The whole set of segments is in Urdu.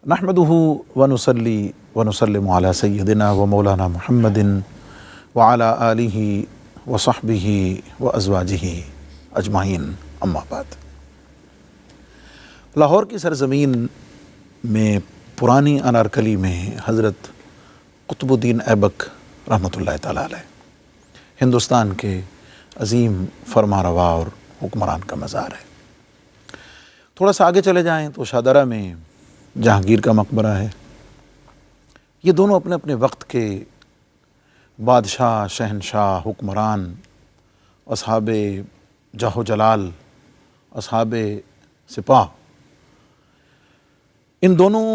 نحمده ونصلي ونسلم على سيدنا ومولانا محمد وعلى آله وصحبه وأزواجه اجمعین، اما بعد۔ لاہور کی سرزمین میں پرانی انارکلی میں حضرت قطب الدین ایبک رحمۃ اللہ تعالیٰ علیہ ہندوستان کے عظیم فرمانروا اور حکمران کا مزار ہے۔ تھوڑا سا آگے چلے جائیں تو شاہدرہ میں جہانگیر کا مقبرہ ہے۔ یہ دونوں اپنے اپنے وقت کے بادشاہ، شہنشاہ، حکمران، اصحاب جاہ و جلال، اصحاب سپاہ، ان دونوں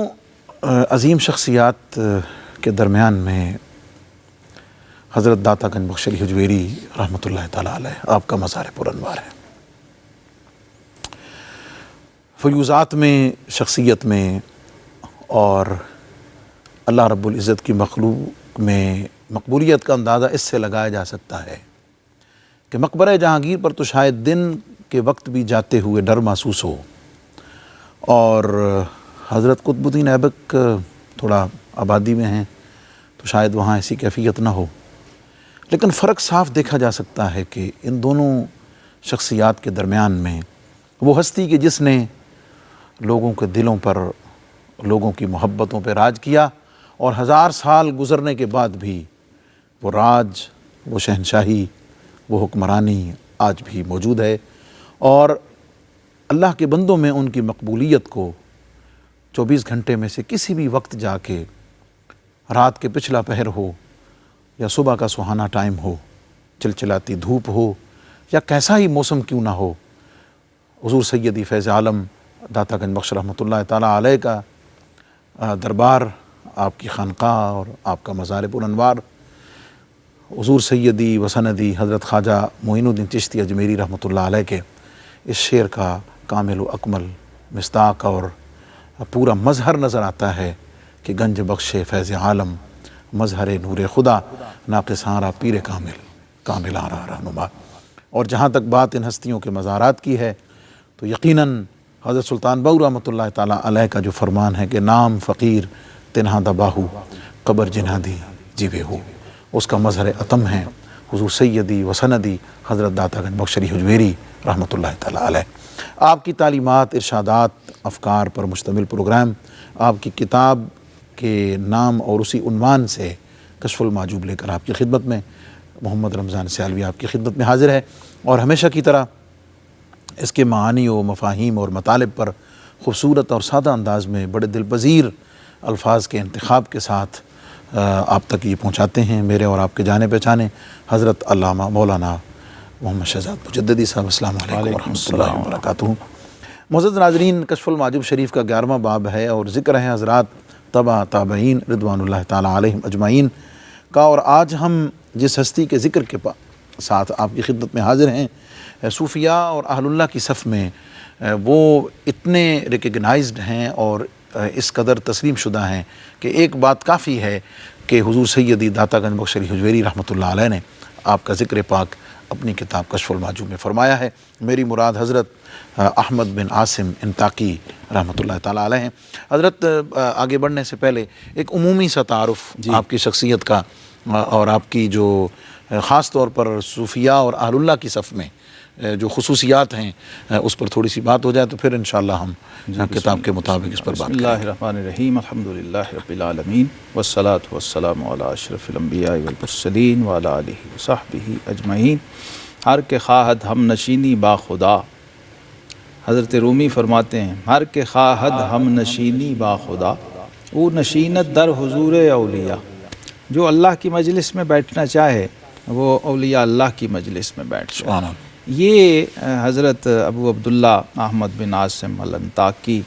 عظیم شخصیات کے درمیان میں حضرت داتا گنج بخش علی حجویری رحمۃ اللہ تعالیٰ علیہ آپ کا مزار پرانوار ہے۔ فیوزات میں، شخصیت میں اور اللہ رب العزت کی مخلوق میں مقبولیت کا اندازہ اس سے لگایا جا سکتا ہے کہ مقبرہ جہانگیر پر تو شاید دن کے وقت بھی جاتے ہوئے ڈر محسوس ہو، اور حضرت قطب الدین ایبک تھوڑا آبادی میں ہیں تو شاید وہاں ایسی کیفیت نہ ہو، لیکن فرق صاف دیکھا جا سکتا ہے کہ ان دونوں شخصیات کے درمیان میں وہ ہستی کہ جس نے لوگوں کے دلوں پر، لوگوں کی محبتوں پہ راج کیا، اور 1000 سال گزرنے کے بعد بھی وہ راج، وہ شہنشاہی، وہ حکمرانی آج بھی موجود ہے، اور اللہ کے بندوں میں ان کی مقبولیت کو 24 گھنٹے میں سے کسی بھی وقت جا کے، رات کے پچھلا پہر ہو یا صبح کا سہانا ٹائم ہو، چلچلاتی دھوپ ہو یا کیسا ہی موسم کیوں نہ ہو، حضور سیدی فیض عالم داتا گنج بخش رحمۃ اللہ تعالیٰ علیہ کا دربار، آپ کی خانقاہ اور آپ کا مزار پرانوار، حضور سیدی وسندی حضرت خواجہ معین الدین چشتی اجمیری رحمۃ اللہ علیہ کے اس شعر کا کامل و اکمل مصداق اور پورا مظہر نظر آتا ہے کہ گنج بخش فیض عالم، مظہر نور خدا، ناقص آرا پیر کامل، کامل آرا رہنما۔ اور جہاں تک بات ان ہستیوں کے مزارات کی ہے تو یقیناً حضرت سلطان بہو رحمۃ اللہ تعالیٰ علیہ کا جو فرمان ہے کہ نام فقیر تنہا دباہو قبر جنادی جیوے ہو، اس کا مظہر اتم ہے حضور سیدی وسندی حضرت داتا گنج بخش علی حجویری رحمۃ اللہ تعالیٰ علیہ۔ آپ کی تعلیمات، ارشادات، افکار پر مشتمل پروگرام آپ کی کتاب کے نام اور اسی عنوان سے کشف المحجوب لے کر آپ کی خدمت میں محمد رمضان سیالوی آپ کی خدمت میں حاضر ہے، اور ہمیشہ کی طرح اس کے معانی و مفاہیم اور مطالب پر خوبصورت اور سادہ انداز میں بڑے دلپذیر الفاظ کے انتخاب کے ساتھ آپ تک یہ پہنچاتے ہیں میرے اور آپ کے جانے پہچانے حضرت علامہ مولانا محمد شہزاد مجددی صاحب۔ السلام علیکم ورحمۃ اللہ وبرکاتہ۔ معزز ناظرین، کشف المحجوب شریف کا 11واں باب ہے اور ذکر ہے حضرات تبع تابعین رضوان اللہ تعالیٰ علیہم اجمعین کا، اور آج ہم جس ہستی کے ذکر کے ساتھ آپ کی خدمت میں حاضر ہیں، صوفیاء اور اہل اللہ کی صف میں وہ اتنے ریکگنائزڈ ہیں اور اس قدر تسلیم شدہ ہیں کہ ایک بات کافی ہے کہ حضور سیدی داتا گنج بخش علی حجویری رحمۃ اللہ علیہ نے آپ کا ذکر پاک اپنی کتاب کشف المحجوب میں فرمایا ہے۔ میری مراد حضرت احمد بن عاصم انطاکی رحمۃ اللہ تعالیٰ علیہ ہیں۔ حضرت آگے بڑھنے سے پہلے ایک عمومی سا تعارف آپ کی شخصیت کا اور آپ کی جو خاص طور پر صوفیاء اور اہل اللہ کی صف میں جو خصوصیات ہیں اس پر تھوڑی سی بات ہو جائے تو پھر انشاءاللہ ہم کتاب کے مطابق اس پر بات کریں۔ بسم اللہ الرحمن الرحیم، الحمدللہ رب العالمین، والصلاة والسلام علی اشرف الانبیاء والمرسلین وعلی آلہ وصحبہ اجمعین۔ ہر کے خواہد ہم نشینی با خدا، حضرت رومی فرماتے ہیں ہر کے خواہد ہم نشینی با خدا، او نشینت در حضور اولیاء۔ جو اللہ کی مجلس میں بیٹھنا چاہے وہ اولیاء اللہ کی مجلس میں بیٹھ جائے۔ سبحان اللہ۔ یہ حضرت ابو عبداللہ احمد بن عاصم الانطاکی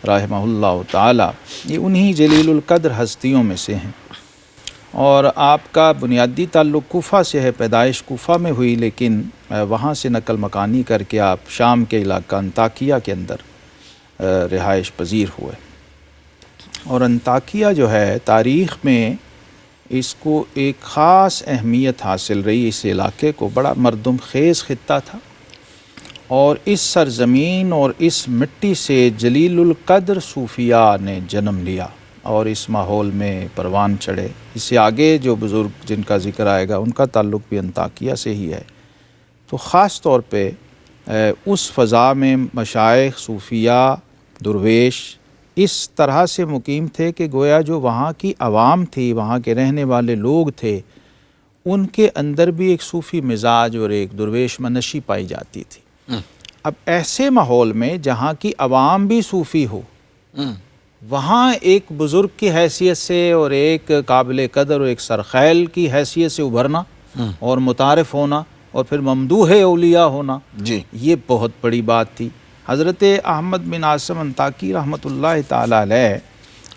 رحمہ اللہ تعالی، یہ انہی جلیل القدر ہستیوں میں سے ہیں، اور آپ کا بنیادی تعلق کوفہ سے ہے، پیدائش کوفہ میں ہوئی، لیکن وہاں سے نقل مکانی کر کے آپ شام کے علاقہ انطاکیہ کے اندر رہائش پذیر ہوئے، اور انطاکیہ جو ہے تاریخ میں اس کو ایک خاص اہمیت حاصل رہی، اس علاقے کو بڑا مردم خیز خطہ تھا، اور اس سرزمین اور اس مٹی سے جلیل القدر صوفیاء نے جنم لیا اور اس ماحول میں پروان چڑھے۔ اس سے آگے جو بزرگ جن کا ذکر آئے گا ان کا تعلق بھی انطاکیہ سے ہی ہے۔ تو خاص طور پہ اس فضا میں مشائخ، صوفیاء، درویش اس طرح سے مقیم تھے کہ گویا جو وہاں کی عوام تھی، وہاں کے رہنے والے لوگ تھے، ان کے اندر بھی ایک صوفی مزاج اور ایک درویش منشی پائی جاتی تھی۔ اب ایسے ماحول میں جہاں کی عوام بھی صوفی ہو، وہاں ایک بزرگ کی حیثیت سے اور ایک قابل قدر اور ایک سرخیل کی حیثیت سے ابھرنا اور متعارف ہونا اور پھر ممدوح اولیاء ہونا، جی یہ بہت بڑی بات تھی۔ حضرت احمد بن عاصم انطاکی رحمۃ اللہ تعالی علیہ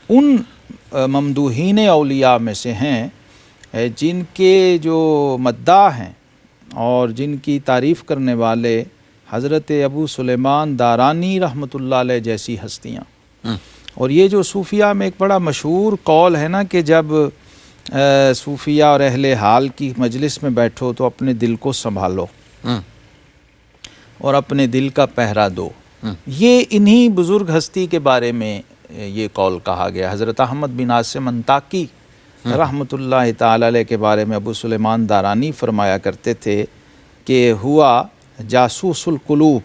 ان ممدوحین اولیاء میں سے ہیں جن کے جو مداح ہیں اور جن کی تعریف کرنے والے حضرت ابو سلیمان دارانی رحمۃ اللہ علیہ جیسی ہستیاں۔ اور یہ جو صوفیاء میں ایک بڑا مشہور قول ہے نا کہ جب صوفیاء اور اہل حال کی مجلس میں بیٹھو تو اپنے دل کو سنبھالو اور اپنے دل کا پہرا دو۔ یہ انہی بزرگ ہستی کے بارے میں یہ قول کہا گیا۔ حضرت احمد بن عاصم انطاکی رحمۃ اللہ تعالی علیہ کے بارے میں ابو سلیمان دارانی فرمایا کرتے تھے کہ ہوا جاسوس القلوب،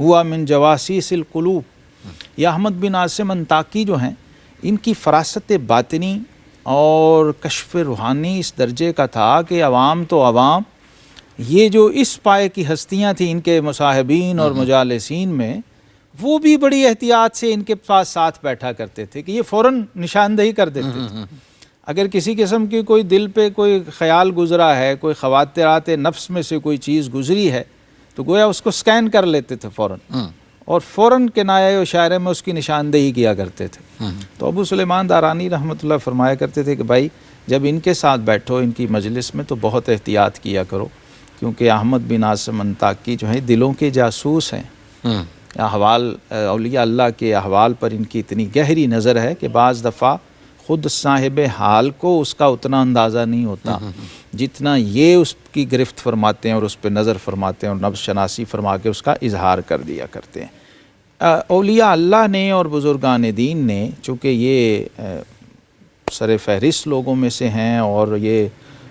ہوا من جواسیس القلوب۔ یہ احمد بن عاصم انطاکی جو ہیں ان کی فراست باطنی اور کشف روحانی اس درجے کا تھا کہ عوام تو عوام، یہ جو اس پائے کی ہستیاں تھیں ان کے مصاحبین اور مجالسین میں، وہ بھی بڑی احتیاط سے ان کے پاس ساتھ بیٹھا کرتے تھے کہ یہ فوراً نشاندہی کر دیتے تھے۔ اگر کسی قسم کی کوئی دل پہ کوئی خیال گزرا ہے، کوئی خواطرات نفس میں سے کوئی چیز گزری ہے تو گویا اس کو سکین کر لیتے تھے فوراً اور فوراً کنایہ و اشارے میں اس کی نشاندہی کیا کرتے تھے۔ تو ابو سلیمان دارانی رحمۃ اللہ فرمایا کرتے تھے کہ بھائی جب ان کے ساتھ بیٹھو ان کی مجلس میں تو بہت احتیاط کیا کرو، کیونکہ احمد بن عاصم انطاکی جو ہیں دلوں کے جاسوس ہیں۔ احوال اولیاء اللہ کے احوال پر ان کی اتنی گہری نظر ہے کہ بعض دفعہ خود صاحب حال کو اس کا اتنا اندازہ نہیں ہوتا جتنا یہ اس کی گرفت فرماتے ہیں اور اس پہ نظر فرماتے ہیں اور نفس شناسی فرما کے اس کا اظہار کر دیا کرتے ہیں۔ اولیاء اللہ نے اور بزرگان دین نے، چونکہ یہ سر فہرست لوگوں میں سے ہیں اور یہ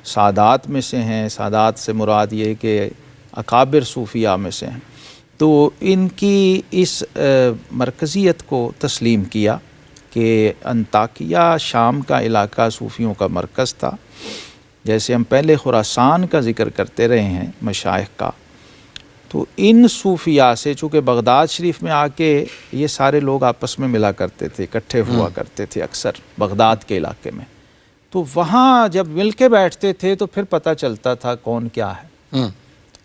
سادات میں سے ہیں، سادات سے مراد یہ کہ اکابر صوفیاء میں سے ہیں، تو ان کی اس مرکزیت کو تسلیم کیا کہ انطاکیہ شام کا علاقہ صوفیوں کا مرکز تھا۔ جیسے ہم پہلے خراسان کا ذکر کرتے رہے ہیں مشائخ کا، تو ان صوفیاء سے چونکہ بغداد شریف میں آ کے یہ سارے لوگ آپس میں ملا کرتے تھے، اکٹھے ہوا کرتے تھے اکثر بغداد کے علاقے میں، تو وہاں جب مل کے بیٹھتے تھے تو پھر پتہ چلتا تھا کون کیا ہے،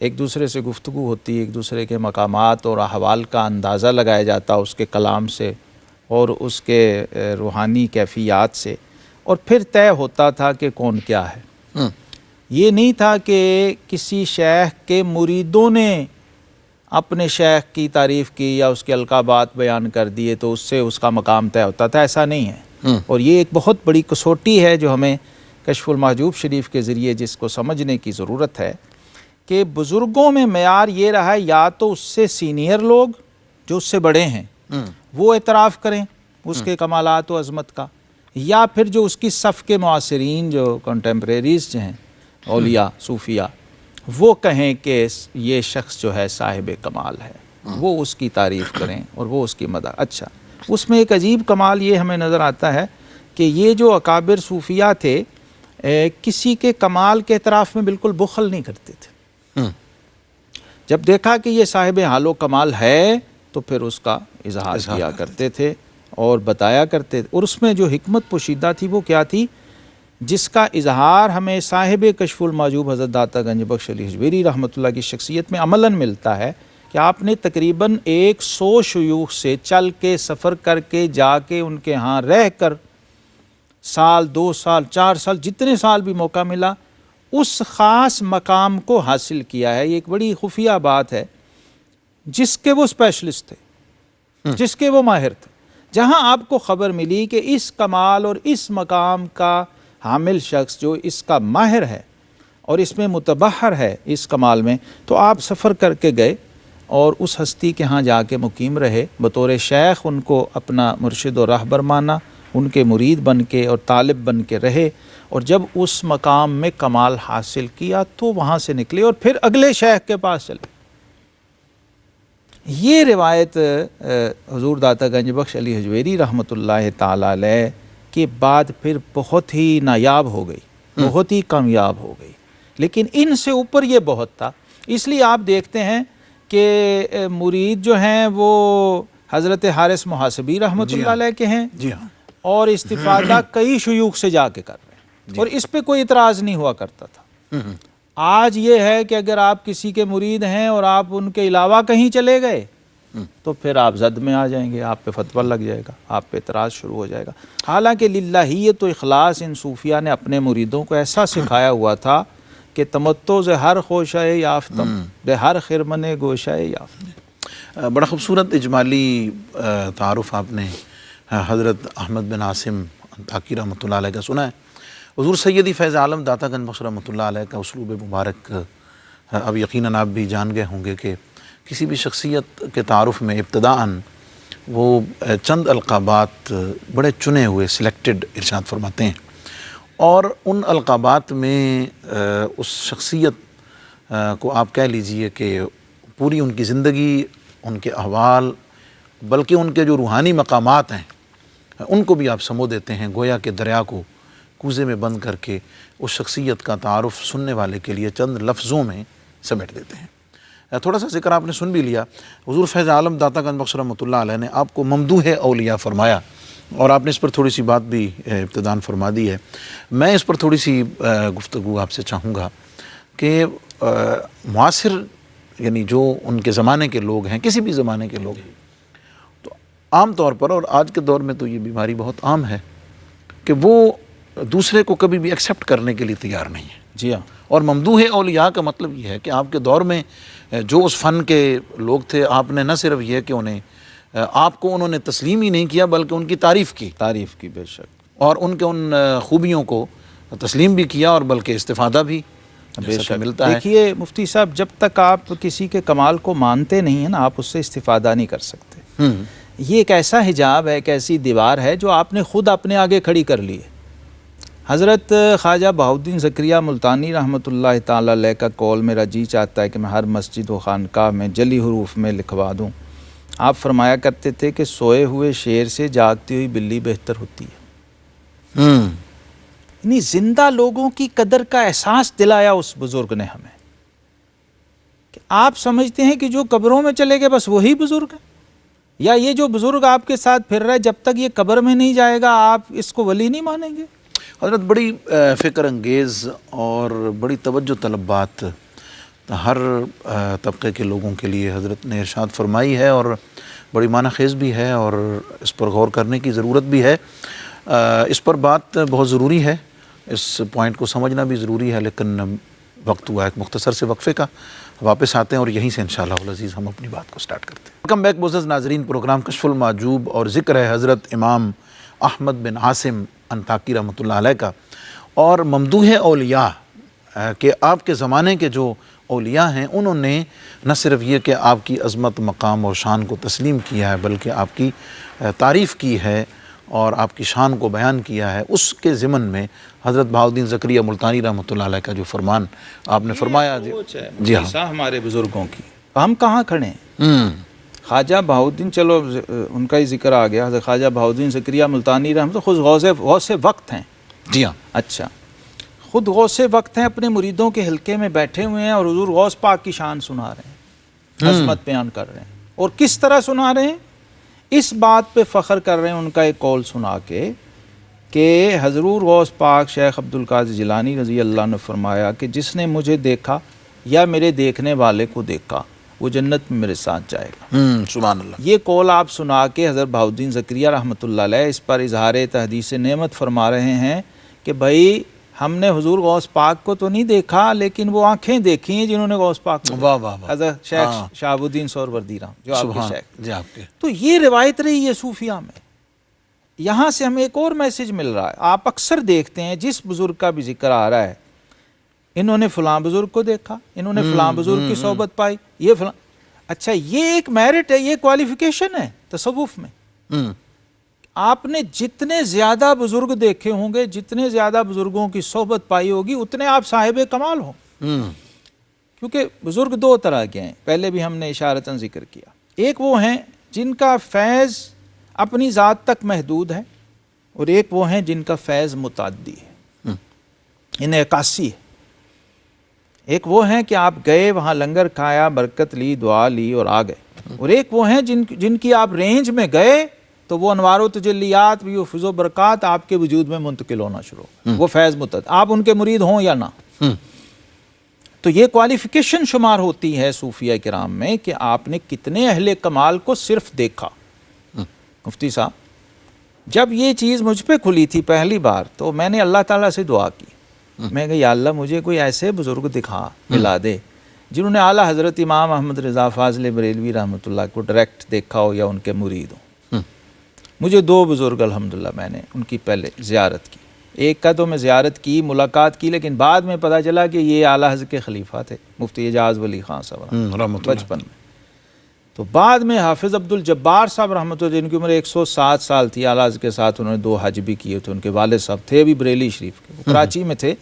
ایک دوسرے سے گفتگو ہوتی، ایک دوسرے کے مقامات اور احوال کا اندازہ لگایا جاتا اس کے کلام سے اور اس کے روحانی کیفیات سے، اور پھر طے ہوتا تھا کہ کون کیا ہے۔ یہ نہیں تھا کہ کسی شیخ کے مریدوں نے اپنے شیخ کی تعریف کی یا اس کے القابات بیان کر دیے تو اس سے اس کا مقام طے ہوتا تھا، ایسا نہیں ہے۔ اور یہ ایک بہت بڑی کسوٹی ہے جو ہمیں کشف المحجوب شریف کے ذریعے جس کو سمجھنے کی ضرورت ہے کہ بزرگوں میں معیار یہ رہا ہے یا تو اس سے سینئر لوگ جو اس سے بڑے ہیں وہ اعتراف کریں اس کے کمالات و عظمت کا، یا پھر جو اس کی صف کے معاصرین جو کنٹمپریریز جو ہیں اولیاء صوفیاء وہ کہیں کہ یہ شخص جو ہے صاحب کمال ہے، وہ اس کی تعریف کریں اور وہ اس کی مدح۔ اچھا، اس میں ایک عجیب کمال یہ ہمیں نظر آتا ہے کہ یہ جو اکابر صوفیاء تھے کسی کے کمال کے اعتراف میں بالکل بخل نہیں کرتے تھے۔ جب دیکھا کہ یہ صاحب حال و کمال ہے تو پھر اس کا اظہار کیا کرتے تھے اور بتایا کرتے تھے، اور اس میں جو حکمت پوشیدہ تھی وہ کیا تھی، جس کا اظہار ہمیں صاحب کشف المحجوب حضرت داتا گنج بخش علی حجویری رحمۃ اللہ کی شخصیت میں عملاً ملتا ہے کہ آپ نے تقریباً 100 شیوخ سے چل کے سفر کر کے جا کے ان کے ہاں رہ کر سال 2 سال 4 سال جتنے سال بھی موقع ملا اس خاص مقام کو حاصل کیا ہے۔ یہ ایک بڑی خفیہ بات ہے جس کے وہ اسپیشلسٹ تھے، جس کے وہ ماہر تھے، جہاں آپ کو خبر ملی کہ اس کمال اور اس مقام کا حامل شخص جو اس کا ماہر ہے اور اس میں متبحر ہے اس کمال میں، تو آپ سفر کر کے گئے اور اس ہستی کے ہاں جا کے مقیم رہے، بطور شیخ ان کو اپنا مرشد و رہبر مانا، ان کے مرید بن کے اور طالب بن کے رہے، اور جب اس مقام میں کمال حاصل کیا تو وہاں سے نکلے اور پھر اگلے شیخ کے پاس چلے۔ یہ روایت حضور داتا گنج بخش علی حجویری رحمۃ اللہ تعالی علیہ کے بعد پھر بہت ہی نایاب ہو گئی، بہت ہی کامیاب ہو گئی، لیکن ان سے اوپر یہ بہت تھا۔ اس لیے آپ دیکھتے ہیں کہ مرید جو ہیں وہ حضرت حارث محاسبی رحمۃ اللہ علیہ کے ہیں، جی ہاں، اور استفادہ کئی شیوخ سے جا کے کر رہے ہیں، اور اس پہ کوئی اعتراض نہیں ہوا کرتا تھا۔ آج یہ ہے کہ اگر آپ کسی کے مرید ہیں اور آپ ان کے علاوہ کہیں چلے گئے تو پھر آپ زد میں آ جائیں گے، آپ پہ فتویٰ لگ جائے گا، آپ پہ اعتراض شروع ہو جائے گا۔ حالانکہ للہیت و اخلاص ان صوفیاء نے اپنے مریدوں کو ایسا سکھایا ہوا تھا کہ تمتع ز ہر خوشہ یافتم بے ہر خرمن گوشہ یافتم۔ بڑا خوبصورت اجمالی تعارف آپ نے حضرت احمد بن عاصم انطاکی رحمۃ اللہ علیہ کا سنا ہے۔ حضور سیدی فیض عالم داتا گنج بخش رحمۃ اللہ علیہ کا اسلوب مبارک اب یقیناً آپ بھی جان گئے ہوں گے کہ کسی بھی شخصیت کے تعارف میں ابتداءً وہ چند القابات بڑے چنے ہوئے سلیکٹڈ ارشاد فرماتے ہیں، اور ان القابات میں اس شخصیت کو آپ کہہ لیجئے کہ پوری ان کی زندگی، ان کے احوال، بلکہ ان کے جو روحانی مقامات ہیں ان کو بھی آپ سمو دیتے ہیں، گویا کہ دریا کو کوزے میں بند کر کے اس شخصیت کا تعارف سننے والے کے لیے چند لفظوں میں سمیٹ دیتے ہیں۔ تھوڑا سا ذکر آپ نے سن بھی لیا، حضور فیض عالم داتا گنج بخش رحمۃ اللہ علیہ نے آپ کو ممدوح اولیاء فرمایا، اور آپ نے اس پر تھوڑی سی بات بھی ابتداً فرما دی ہے۔ میں اس پر تھوڑی سی گفتگو آپ سے چاہوں گا کہ معاصر یعنی جو ان کے زمانے کے لوگ ہیں، کسی بھی زمانے کے لوگ، تو عام طور پر، اور آج کے دور میں تو یہ بیماری بہت عام ہے کہ وہ دوسرے کو کبھی بھی ایکسیپٹ کرنے کے لیے تیار نہیں ہے۔ جی ہاں، اور ممدوح اولیاء کا مطلب یہ ہے کہ آپ کے دور میں جو اس فن کے لوگ تھے، آپ نے نہ صرف یہ کہ آپ کو انہوں نے تسلیم ہی نہیں کیا بلکہ ان کی تعریف کی، بے شک، اور ان کے ان خوبیوں کو تسلیم بھی کیا، اور بلکہ استفادہ بھی بے جیسا شک ملتا ہے۔ دیکھیے مفتی صاحب، جب تک آپ کسی کے کمال کو مانتے نہیں ہیں نا، آپ اس سے استفادہ نہیں کر سکتے۔ یہ ایک ایسا حجاب ہے، ایک ایسی دیوار ہے جو آپ نے خود اپنے آگے کھڑی کر لی ہے۔ حضرت خواجہ بہاؤالدین زکریا ملتانی رحمۃ اللہ تعالی علیہ کا قول میرا جی چاہتا ہے کہ میں ہر مسجد و خانقاہ میں جلی حروف میں لکھوا دوں۔ آپ فرمایا کرتے تھے کہ سوئے ہوئے شیر سے جاگتی ہوئی بلی بہتر ہوتی ہے۔ یعنی زندہ لوگوں کی قدر کا احساس دلایا اس بزرگ نے ہمیں، کہ آپ سمجھتے ہیں کہ جو قبروں میں چلے گئے بس وہی بزرگ ہے، یا یہ جو بزرگ آپ کے ساتھ پھر رہا ہے جب تک یہ قبر میں نہیں جائے گا آپ اس کو ولی نہیں مانیں گے؟ حضرت بڑی فکر انگیز اور بڑی توجہ طلب بات ہر طبقے کے لوگوں کے لیے حضرت نے ارشاد فرمائی ہے، اور بڑی معنی خیز بھی ہے، اور اس پر غور کرنے کی ضرورت بھی ہے۔ اس پر بات بہت ضروری ہے، اس پوائنٹ کو سمجھنا بھی ضروری ہے، لیکن وقت ہوا ایک مختصر سے وقفے کا، واپس آتے ہیں اور یہیں سے انشاءاللہ العزیز ہم اپنی بات کو سٹارٹ کرتے ہیں۔ ویلکم بیک معزز ناظرین، پروگرام کشف المحجوب اور ذکر ہے حضرت امام احمد بن عاصم انطاکی رحمۃ اللہ علیہ کا، اور ممدوح اولیاء کہ آپ کے زمانے کے جو اولیاء ہیں انہوں نے نہ صرف یہ کہ آپ کی عظمت، مقام اور شان کو تسلیم کیا ہے بلکہ آپ کی تعریف کی ہے اور آپ کی شان کو بیان کیا ہے۔ اس کے ضمن میں حضرت بہاؤالدین زکریا ملتانی رحمۃ اللہ علیہ کا جو فرمان آپ نے فرمایا، جی ہاں، ہمارے بزرگوں کی ہم کہاں کھڑے ہیں؟ خواجہ بہاؤالدین، چلو ان کا ہی ذکر آ گیا، حضرت خواجہ بہاؤالدین زکریا ملتانی رحمۃ خود غوث وقت ہیں۔ جی ہاں، اچھا، خود غوث وقت ہیں، اپنے مریدوں کے حلقے میں بیٹھے ہوئے ہیں اور حضور غوث پاک کی شان سنا رہے ہیں، عظمت بیان کر رہے ہیں، اور کس طرح سنا رہے ہیں؟ اس بات پہ فخر کر رہے ہیں ان کا ایک قول سنا کے کہ حضور غوث پاک شیخ عبدالقادر جیلانی رضی اللہ عنہ نے فرمایا کہ جس نے مجھے دیکھا یا میرے دیکھنے والے کو دیکھا وہ جنت میں میرے ساتھ جائے گا۔ سبحان اللہ۔ یہ قول آپ سنا کے حضرت بہاؤالدین زکریا رحمۃ اللہ علیہ اس پر اظہار تحدیث نعمت فرما رہے ہیں کہ بھائی ہم نے حضور غوث پاک کو تو نہیں دیکھا لیکن وہ آنکھیں دیکھی ہیں جنہوں نے غوث پاک کو واہ واہ واہ، حضرت شیخ شہاب الدین سہروردی رحمۃ جو آپ کے شیخ، جی آپ کے، تو یہ روایت رہی ہے صوفیہ میں۔ یہاں سے ہمیں ایک اور میسج مل رہا ہے، آپ اکثر دیکھتے ہیں جس بزرگ کا بھی ذکر آ رہا ہے، انہوں نے فلاں بزرگ کو دیکھا، انہوں نے فلاں بزرگ کی صحبت پائی، یہ فلاں، اچھا یہ ایک میرٹ ہے، یہ کوالیفیکیشن ہے تصوف میں. آپ نے جتنے زیادہ بزرگ دیکھے ہوں گے، جتنے زیادہ بزرگوں کی صحبت پائی ہوگی، اتنے آپ صاحب کمال ہوں. کیونکہ بزرگ دو طرح کے ہیں، پہلے بھی ہم نے اشارتاً ذکر کیا. ایک وہ ہیں جن کا فیض اپنی ذات تک محدود ہے، اور ایک وہ ہیں جن کا فیض متعدی ہے، انہیں عکاسی ہے. ایک وہ ہیں کہ آپ گئے وہاں لنگر کھایا، برکت لی، دعا لی اور آ گئے. اور ایک وہ ہیں جن کی آپ رینج میں گئے تو وہ انوار و تجلیات بھی و فض و برکات آپ کے وجود میں منتقل ہونا شروع ہو. وہ فیض متعدد، آپ ان کے مرید ہوں یا نہ. تو یہ کوالیفیکیشن شمار ہوتی ہے صوفیہ کرام میں کہ آپ نے کتنے اہل کمال کو صرف دیکھا. مفتی صاحب جب یہ چیز مجھ پہ کھلی تھی پہلی بار تو میں نے اللہ تعالیٰ سے دعا کی. میں کہ یا اللہ مجھے کوئی ایسے بزرگ دکھا، ملا دے جنہوں نے اعلیٰ حضرت امام احمد رضا فاضل بریلوی رحمۃ اللہ کو ڈائریکٹ دیکھا ہو یا ان کے مرید ہوں. مجھے دو بزرگ الحمدللہ میں نے ان کی پہلے زیارت کی. ایک کا تو میں زیارت کی، ملاقات کی، لیکن بعد میں پتہ چلا کہ یہ اعلیٰ حضرت کے خلیفہ تھے، مفتی اعجاز ولی خان صاحب بچپن میں. تو بعد میں حافظ عبد الجبار صاحب رحمۃ اللہ، جن کی عمر 107 سال تھی، اعلیٰ حضرت کے ساتھ انہوں نے 2 حج بھی کیے تھے. ان کے والد صاحب تھے بھی بریلی شریف کے، وہ کراچی میں تھے،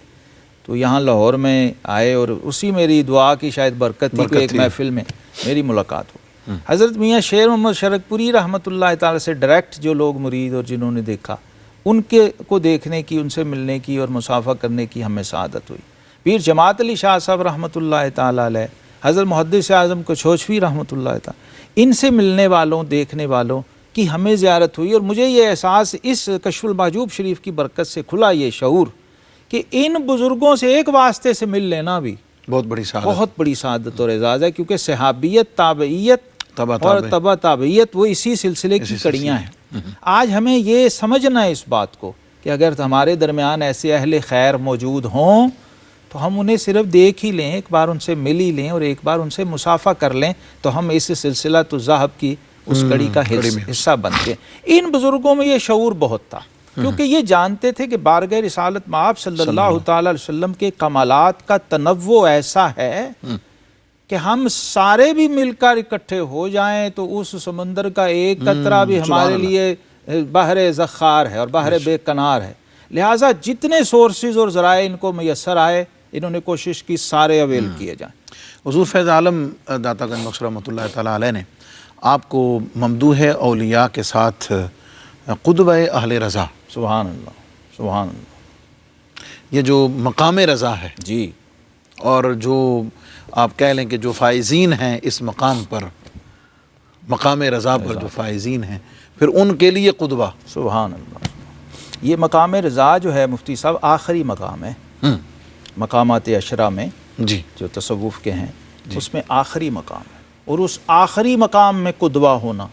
تو یہاں لاہور میں آئے اور اسی میری دعا کی شاید برکت تھی کہ ایک محفل میں میری ملاقات ہو. حضرت میاں شیر محمد شرک پوری رحمۃ اللہ تعالی سے ڈائریکٹ جو لوگ مرید اور جنہوں نے دیکھا، ان کے کو دیکھنے کی، ان سے ملنے کی اور مصافحہ کرنے کی ہمیں سعادت ہوئی. پیر جماعت علی شاہ صاحب رحمۃ اللہ تعالی علیہ، حضرت محدث اعظم کچھوچوی رحمۃ اللہ تعالی، ان سے ملنے والوں، دیکھنے والوں کی ہمیں زیارت ہوئی. اور مجھے یہ احساس اس کشف المحجوب شریف کی برکت سے کھلا، یہ شعور کہ ان بزرگوں سے ایک واسطے سے مل لینا بھی بہت بڑی سعادت اور اعزاز ہے. کیونکہ صحابیت، تابعیت اور تبع تابعیت وہ اسی سلسلے کی کڑیاں ہیں. آج ہمیں یہ سمجھنا ہے اس بات کو کہ اگر ہمارے درمیان ایسے اہل خیر موجود ہوں تو ہم انہیں صرف دیکھ ہی لیں، ایک بار ان سے مل ہی لیں اور ایک بار ان سے مصافحہ کر لیں تو ہم اس سلسلہ تو ذہب کی اس کڑی کا حصہ بنتے ہیں. ان بزرگوں میں یہ شعور بہت تھا، کیونکہ یہ جانتے تھے کہ بارگاہ رسالت مآب صلی اللہ تعالی علیہ وسلم کے کمالات کا تنوع ایسا ہے کہ ہم سارے بھی مل کر اکٹھے ہو جائیں تو اس سمندر کا ایک قطرہ بھی ہمارے لیے بحر ذخار ہے اور بحر بے کنار ہے. لہٰذا جتنے سورسز اور ذرائع ان کو میسر آئے، انہوں نے کوشش کی سارے اویل کیے جائیں. حضور فیض عالم داتا گنج بخش رحمۃ اللہ تعالیٰ علیہ نے آپ کو ممدوح اولیاء کے ساتھ قدوہ اہل رضا، سبحان اللہ سبحان اللہ، یہ جو مقام رضا ہے جی، اور جو آپ کہہ لیں کہ جو فائزین ہیں اس مقام پر، مقام رضا پر جو فائزین ہیں، پھر ان کے لیے قدوہ. سبحان اللہ. یہ مقام رضا جو ہے مفتی صاحب آخری مقام ہے مقامات عشرہ میں جی جو تصوف کے ہیں، اس میں آخری مقام ہے. اور اس آخری مقام میں قدوہ ہونا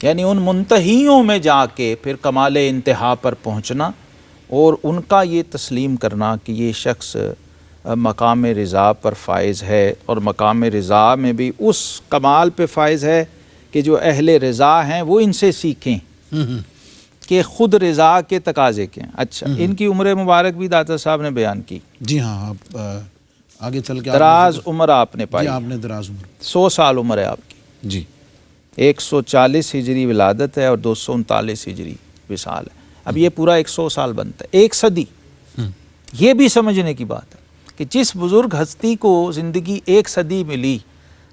یعنی ان منتہیوں میں جا کے پھر کمال انتہا پر پہنچنا اور ان کا یہ تسلیم کرنا کہ یہ شخص مقام رضا پر فائز ہے، اور مقام رضا میں بھی اس کمال پہ فائز ہے کہ جو اہل رضا ہیں وہ ان سے سیکھیں کہ خود رضا کے تقاضے کے ہیں. اچھا، ان کی عمر مبارک بھی داتا صاحب نے بیان کی. جی ہاں، آپ آگے چل کے دراز عمر آپ نے پائی. جی، آپ نے دراز عمر 100 سال عمر ہے آپ کی. جی، 140 ہجری ولادت ہے اور 239 ہجری وصال ہے. اب یہ پورا 100 سال بنتا ہے، 1 صدی. یہ بھی سمجھنے کی بات ہے کہ جس بزرگ ہستی کو زندگی 1 صدی ملی،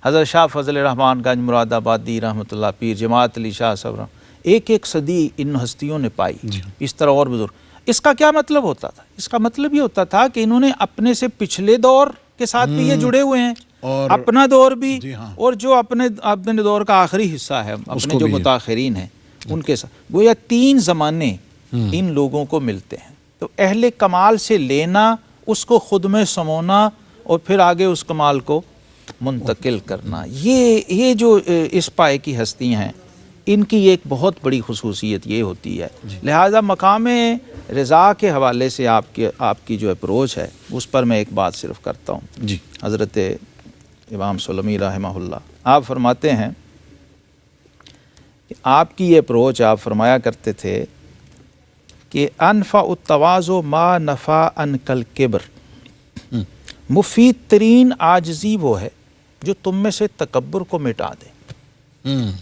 حضرت شاہ فضل الرحمان گنج مراد آبادی رحمۃ اللہ، پیر جماعت علی شاہ صاحب، ایک صدی ان ہستیوں نے پائی. اس طرح اور بزرگ. اس کا کیا مطلب ہوتا تھا؟ اس کا مطلب یہ ہوتا تھا کہ انہوں نے اپنے سے پچھلے دور کے ساتھ بھی یہ جڑے ہوئے ہیں، اور اپنا دور بھی، اور جو اپنے دور کا آخری حصہ ہے، اپنے جو متاخرین ہیں ان کے ساتھ، گویا 3 زمانے ان لوگوں کو ملتے ہیں. تو اہل کمال سے لینا، اس کو خود میں سمونا اور پھر آگے اس کمال کو منتقل کرنا، یہ جو اس پائے کی ہستیاں ہیں ان کی ایک بہت بڑی خصوصیت یہ ہوتی ہے. لہذا مقام رضا کے حوالے سے آپ کی جو اپروچ ہے اس پر میں ایک بات صرف کرتا ہوں. جی، حضرت امام سلمی رحمہ اللہ آپ فرماتے ہیں کہ آپ کی یہ اپروچ، آپ فرمایا کرتے تھے کہ انفع التواضع ما نفع عن الکبر، مفید ترین عاجزی وہ ہے جو تم میں سے تکبر کو مٹا دے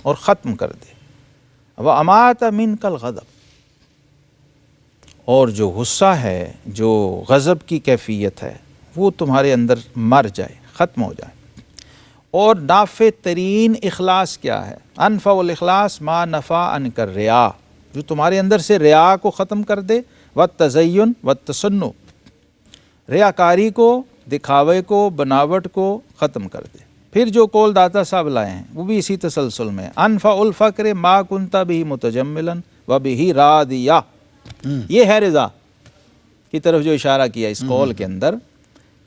اور ختم کر دے. وَأَمَاتَ مِنْكَ الْغَضَبَ، اور جو غصہ ہے، جو غضب کی کیفیت ہے، وہ تمہارے اندر مر جائے، ختم ہو جائے. اور نافع ترین اخلاص کیا ہے؟ انفع الاخلاص ما نفع عنک الریا، جو تمہارے اندر سے ریا کو ختم کر دے، والتزین والتصنع، ریاکاری کو، دکھاوے کو، بناوٹ کو ختم کر دے. پھر جو کول داتا صاحب لائے ہیں وہ بھی اسی تسلسل میں، انفع الفقر ما کنت به متجملا وبه راضیا، یہ ہے رضا کی طرف جو اشارہ کیا اس قول کے اندر،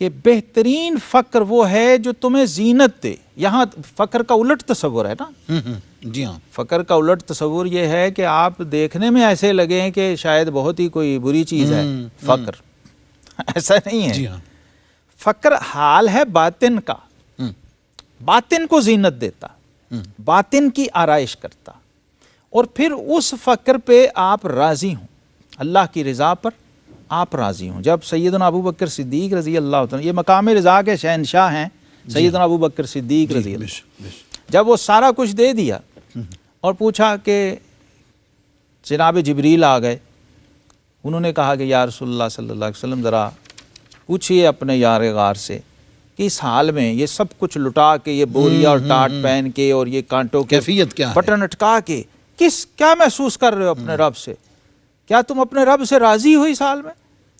کہ بہترین فقر وہ ہے جو تمہیں زینت دے. یہاں فقر کا الٹ تصور ہے نا. جی ہاں. فقر کا الٹ تصور یہ ہے کہ آپ دیکھنے میں ایسے لگیں کہ شاید بہت ہی کوئی بری چیز ہے فقر. ایسا نہیں ہے. جی ہاں. فقر حال ہے باطن کا، باطن کو زینت دیتا، باطن کی آرائش کرتا، اور پھر اس فقر پہ آپ راضی ہوں، اللہ کی رضا پر آپ راضی ہوں. جب سیدنا ابو بکر صدیق رضی اللہ عنہ، یہ مقام رضا کے شہنشاہ ہیں سیدنا ابو بکر صدیق رضی اللہ، جب وہ سارا کچھ دے دیا اور پوچھا کہ جناب جبریل آ گئے، انہوں نے کہا کہ یا رسول اللہ صلی اللہ علیہ وسلم ذرا پوچھئے اپنے یار غار سے کہ اس حال میں یہ سب کچھ لٹا کے، یہ بوریا اور ٹاٹ پہن کے اور یہ کانٹوں کے کیفیت کیا ہے؟ بٹن اٹکا کے کیا محسوس کر رہے ہو اپنے رب سے؟ کیا تم اپنے رب سے راضی ہو اس حال میں؟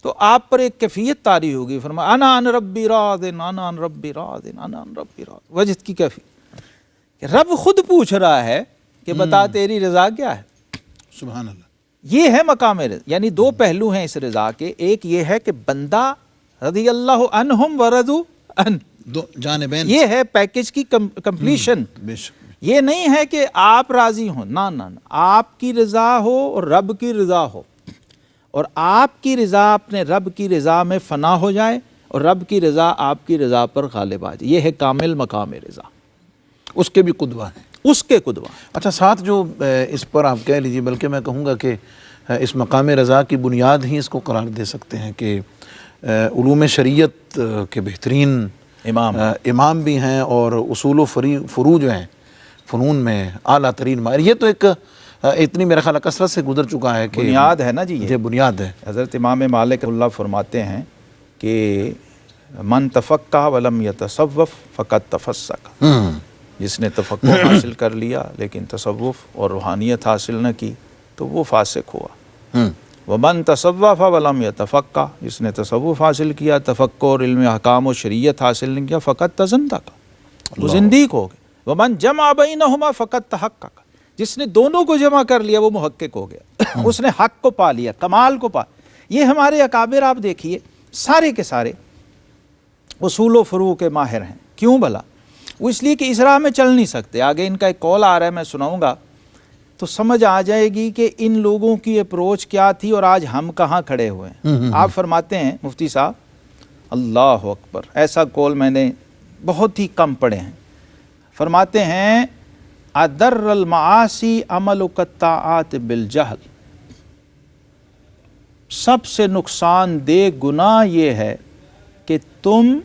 تو آپ پر ایک کیفیت طاری ہوگی. فرمایا انا عن ربی راض، انا عن ربی راض، انا عن ربی راض. وجد کی کیفیت کہ رب خود پوچھ رہا ہے کہ بتا تیری رضا کیا ہے. سبحان اللہ. یہ ہے مقام رضا. یعنی دو پہلو ہیں اس رضا کے. ایک یہ ہے کہ بندہ رضی اللہ عنہم ورضوا عنہ، دو جانبین، یہ ہے پیکج کی کمپلیشن. بے شک. یہ نہیں ہے کہ آپ راضی ہوں، نہ نہ، آپ کی رضا ہو اور رب کی رضا ہو، اور آپ کی رضا اپنے رب کی رضا میں فنا ہو جائے اور رب کی رضا آپ کی رضا پر غالب آ جائے. یہ ہے کامل مقام رضا. اس کے بھی قدوہ ہیں، اس کے قدوہ. اچھا ساتھ جو اس پر آپ کہہ لیجیے، بلکہ میں کہوں گا کہ اس مقام رضا کی بنیاد ہی اس کو قرار دے سکتے ہیں کہ علوم شریعت کے بہترین امام بھی ہیں، اور اصول و فروع جو ہیں فنون میں اعلیٰ ترین ماہر. یہ تو ایک اتنی میرا خیال کثرت سے گزر چکا ہے کہ بنیاد ہے نا جی. یہ بنیاد ہے. حضرت امام مالک اللہ فرماتے ہیں کہ من تفقہ ولم یتصوف فقط تفسق، جس نے تفقہ حاصل کر لیا لیکن تصوف اور روحانیت حاصل نہ کی تو وہ فاسق ہوا. ومن تصوف ولم یتفقہ، جس نے تصوف حاصل کیا، تفقہ اور علم احکام و شریعت حاصل نہیں کیا، فقط تزندق، وہ زندیق ہو گئے. ومن جمع بینہما فقط تحقق، جس نے دونوں کو جمع کر لیا وہ محقق ہو گیا. اس نے حق کو پا لیا، کمال کو پا. یہ ہمارے اکابر آپ دیکھیے سارے کے سارے اصول و فروع کے ماہر ہیں. کیوں بھلا؟ وہ اس لیے کہ اس راہ میں چل نہیں سکتے. آگے ان کا ایک قول آ رہا ہے، میں سناؤں گا تو سمجھ آ جائے گی کہ ان لوگوں کی اپروچ کیا تھی اور آج ہم کہاں کھڑے ہوئے ہیں. آپ فرماتے ہیں مفتی صاحب، اللہ اکبر، ایسا قول میں نے بہت ہی کم پڑھے ہیں. فرماتے ہیں ادر المعاصی عمل الطاعات بالجہل، سب سے نقصان دہ گناہ یہ ہے کہ تم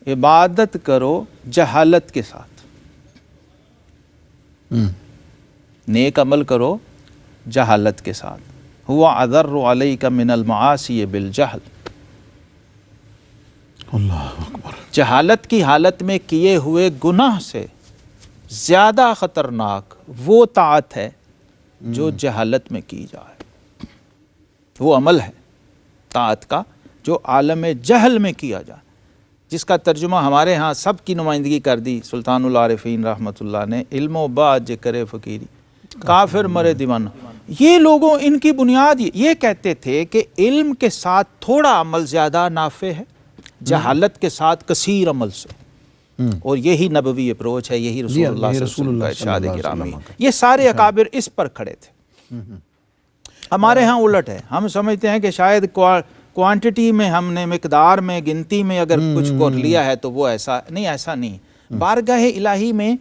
عبادت کرو جہالت کے ساتھ. نیک عمل کرو جہالت کے ساتھ. ہوا اضر علیک من المعاصی بالجہل، اللہ اکبر. جہالت کی حالت میں کیے ہوئے گناہ سے زیادہ خطرناک وہ طاعت ہے جو جہالت میں کی جائے. وہ عمل ہے طاعت کا جو عالم جہل میں کیا جائے، جس کا ترجمہ ہمارے ہاں سب کی نمائندگی کر دی سلطان العارفین رحمۃ اللہ نے، علم و بعد کرے فقیری کافر مرے دیوانہ. یہ لوگوں ان کی بنیاد یہ کہتے تھے کہ علم کے ساتھ تھوڑا عمل زیادہ نافع ہے جہالت کے ساتھ کثیر عمل سے. اور یہی نبوی اپروچ ہے، یہی رسول اللہ صلی اللہ علیہ وسلم کا ارشاد گرامی. یہ سارے اکابر اس پر کھڑے تھے. ہمارے ہاں الٹ ہے. ہم سمجھتے ہیں کہ شاید کوانٹٹی میں ہم نے، مقدار میں، گنتی میں اگر کچھ کو لیا ہے تو وہ ایسا نہیں. ایسا نہیں. بارگاہ الہی میں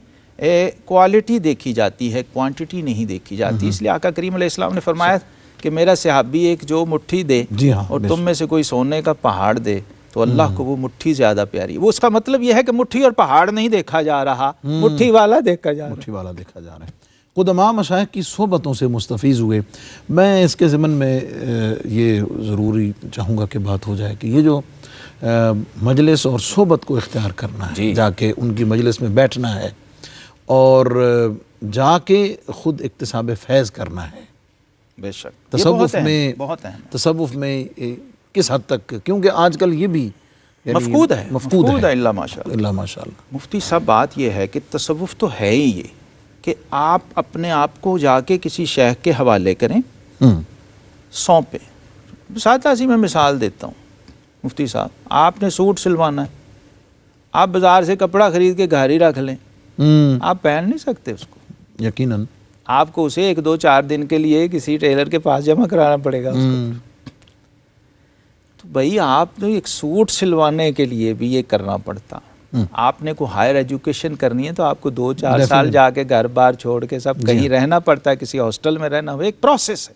کوالٹی دیکھی جاتی ہے، کوانٹٹی نہیں دیکھی جاتی. اس لیے آقا کریم علیہ السلام نے فرمایا کہ میرا صحابی ایک جو مٹھی دے اور تم میں سے کوئی سونے کا پہاڑ دے تو اللہ کو وہ مٹھی زیادہ پیاری ہے. وہ اس کا مطلب یہ ہے کہ مٹھی اور پہاڑ نہیں دیکھا جا رہا, مٹھی والا دیکھا جا رہا. مٹھی والا دیکھا جا رہا ہے. قدماء مشائخ کی صحبتوں سے مستفیض ہوئے. میں اس کے ضمن میں یہ ضروری چاہوں گا کہ بات ہو جائے کہ یہ جو مجلس اور صحبت کو اختیار کرنا ہے, جا کے ان کی مجلس میں بیٹھنا ہے اور جا کے خود اکتساب فیض کرنا ہے. بے شک تصوف میں بہت اہم تصوف میں کس حد تک, کیونکہ آج کل یہ بھی مفقود ہے, مفقود ہے اللہ ماشاءاللہ. اللہ ماشاءاللہ. مفتی صاحب بات یہ ہے کہ تصوف تو ہے ہی یہ کہ آپ اپنے آپ کو جا کے کسی شیخ کے حوالے کریں, سونپیں. سادہ سی میں مثال دیتا ہوں. مفتی صاحب آپ نے سوٹ سلوانا ہے, آپ بازار سے کپڑا خرید کے گھر ہی رکھ لیں, آپ پہن نہیں سکتے اس کو. یقیناً آپ کو اسے 1-2-4 دن کے لیے کسی ٹیلر کے پاس جمع کرانا پڑے گا اس کو. تو بھائی آپ نے ایک سوٹ سلوانے کے لیے بھی یہ کرنا پڑتا. آپ نے کوئی ہائر ایجوکیشن کرنی ہے تو آپ کو 2-4 سال جا کے گھر بار چھوڑ کے سب کہیں رہنا پڑتا ہے, کسی ہاسٹل میں رہنا ہو, ایک پروسیس ہے.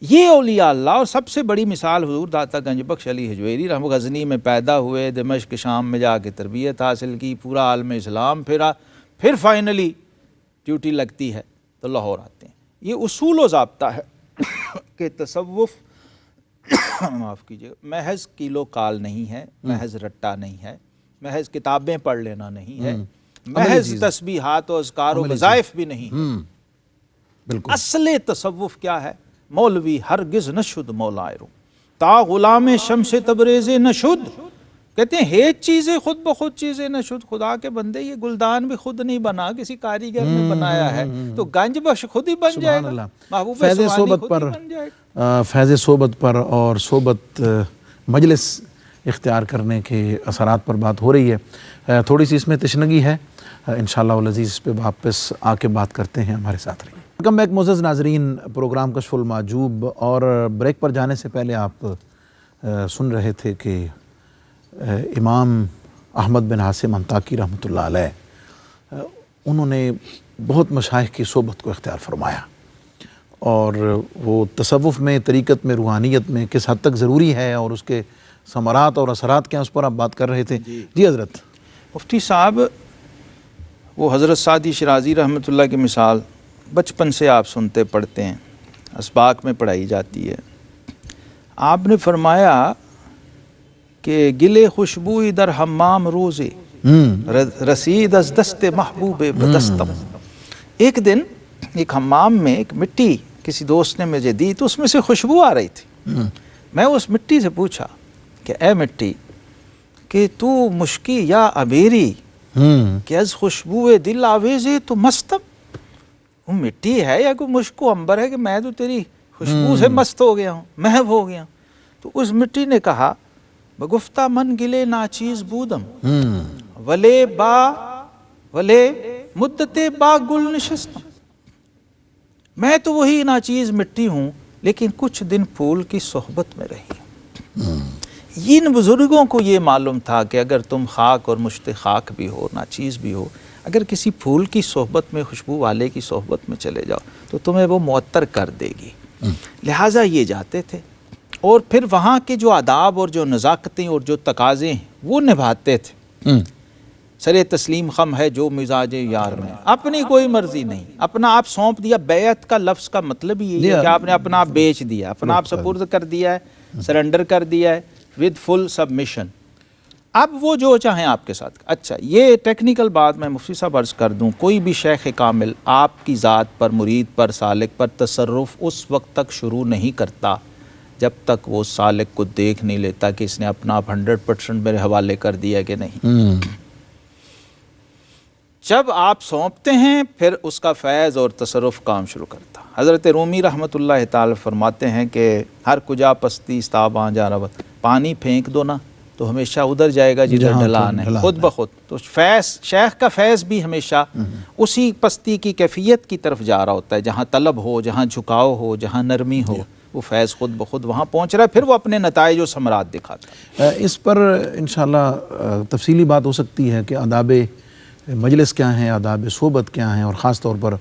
یہ اولیاء اللہ, اور سب سے بڑی مثال حضور داتا گنج بخش علی حجویری رحمہ اللہ. غزنی میں پیدا ہوئے, دمشق شام میں جا کے تربیت حاصل کی, پورا عالم اسلام پھرا, پھر فائنلی ڈیوٹی لگتی ہے تو لاہور آتے ہیں. یہ اصول و ضابطہ ہے کہ تصوف معاف کیجیے محض کیلو کال نہیں ہے, محض رٹا نہیں ہے, محض کتابیں پڑھ لینا نہیں ہے, محض تسبیحات و اذکار و وظائف بھی نہیں ہے. بالکل اصل تصوف کیا ہے؟ مولوی ہرگز نشد مولائرو تا غلام شمس تبریز نشد. کہتے ہیں ہیچ چیزیں خود بخود چیزیں نشد. خدا کے بندے یہ گلدان بھی خود نہیں بنا, کسی کاریگر نے بنایا ہے, تو گنج بخش خود ہی بن جائے گا, محبوب فیض سبحانی صحبت خود پر ہی بن جائے گا. فیض صحبت پر اور صحبت مجلس اختیار کرنے کے اثرات پر بات ہو رہی ہے. تھوڑی سی اس میں تشنگی ہے, انشاءاللہ العزیز اس پہ واپس آ کے بات کرتے ہیں. ہمارے ساتھ رہیے. ویلکم بیک معزز ناظرین, پروگرام کشف المحجوب. اور بریک پر جانے سے پہلے آپ سن رہے تھے کہ امام احمد بن حاسم انطاکی رحمۃ اللہ علیہ, انہوں نے بہت مشائخ کی صحبت کو اختیار فرمایا, اور وہ تصوف میں, طریقت میں, روحانیت میں کس حد تک ضروری ہے اور اس کے ثمرات اور اثرات کیا, اس پر آپ بات کر رہے تھے. جی حضرت. مفتی صاحب وہ حضرت سعدی شرازی رحمۃ اللہ کی مثال بچپن سے آپ سنتے پڑھتے ہیں, اسباق میں پڑھائی جاتی ہے. آپ نے فرمایا کہ گلے خوشبوئی در حمام روزے رسید از دست محبوب بدستم. ایک دن ایک حمام میں ایک مٹی کسی دوست نے مجھے دی, تو اس میں سے خوشبو آ رہی تھی. میں اس مٹی سے پوچھا کہ اے مٹی, کہ تو مشکی یا ابیری کہ از خوشبو دل آویزے تو مستم. وہ مٹی ہے یا کوئی مشک و عنبر ہے کہ میں تو تیری خوشبو سے مست ہو گیا ہوں, محو ہو گیا ہوں. تو اس مٹی نے کہا بگفتہ من گلے ناچیز بودم ولے مدت با گل نشستم. میں تو وہی ناچیز مٹی ہوں, لیکن کچھ دن پھول کی صحبت میں رہی. ان بزرگوں کو یہ معلوم تھا کہ اگر تم خاک اور مشت خاک بھی ہو, ناچیز بھی ہو, اگر کسی پھول کی صحبت میں, خوشبو والے کی صحبت میں چلے جاؤ تو تمہیں وہ معطر کر دے گی. لہٰذا یہ جاتے تھے اور پھر وہاں کے جو آداب اور جو نزاکتیں اور جو تقاضے ہیں وہ نبھاتے تھے. سرے تسلیم خم ہے جو مزاج یار میں, اپنی کوئی مرضی نہیں, اپنا آپ سونپ دیا. بیعت کا لفظ کا مطلب ہی یہ ہے کہ آپ نے اپنا آپ بیچ دیا, اپنا آپ سپرد کر دیا ہے, سرنڈر کر دیا ہے ود فل سبمیشن. اب وہ جو چاہیں آپ کے ساتھ. اچھا, یہ ٹیکنیکل بات میں مفتی صاحب عرض کر دوں, کوئی بھی شیخ کامل آپ کی ذات پر, مرید پر, سالک پر تصرف اس وقت تک شروع نہیں کرتا جب تک وہ سالک کو دیکھ نہیں لیتا کہ اس نے اپنا آپ 100% میرے حوالے کر دیا کہ نہیں. جب آپ سونپتے ہیں پھر اس کا فیض اور تصرف کام شروع کرتا. حضرت رومی رحمۃ اللہ تعالی فرماتے ہیں کہ ہر کجا پستی استاباں جا رہا, پانی پھینک دو نا تو ہمیشہ ادھر جائے گا جدھر ڈھلان ہے, خود بخود. تو فیض, شیخ کا فیض بھی ہمیشہ اسی پستی کی کیفیت کی طرف جا رہا ہوتا ہے, جہاں طلب ہو, جہاں جھکاؤ ہو, جہاں نرمی ہو, وہ فیض خود بخود وہاں پہنچ رہا ہے, پھر وہ اپنے نتائج و ثمرات دکھاتا ہے. اس پر انشاءاللہ تفصیلی بات ہو سکتی ہے کہ آداب مجلس کیا ہیں, آداب صحبت کیا ہیں, اور خاص طور پر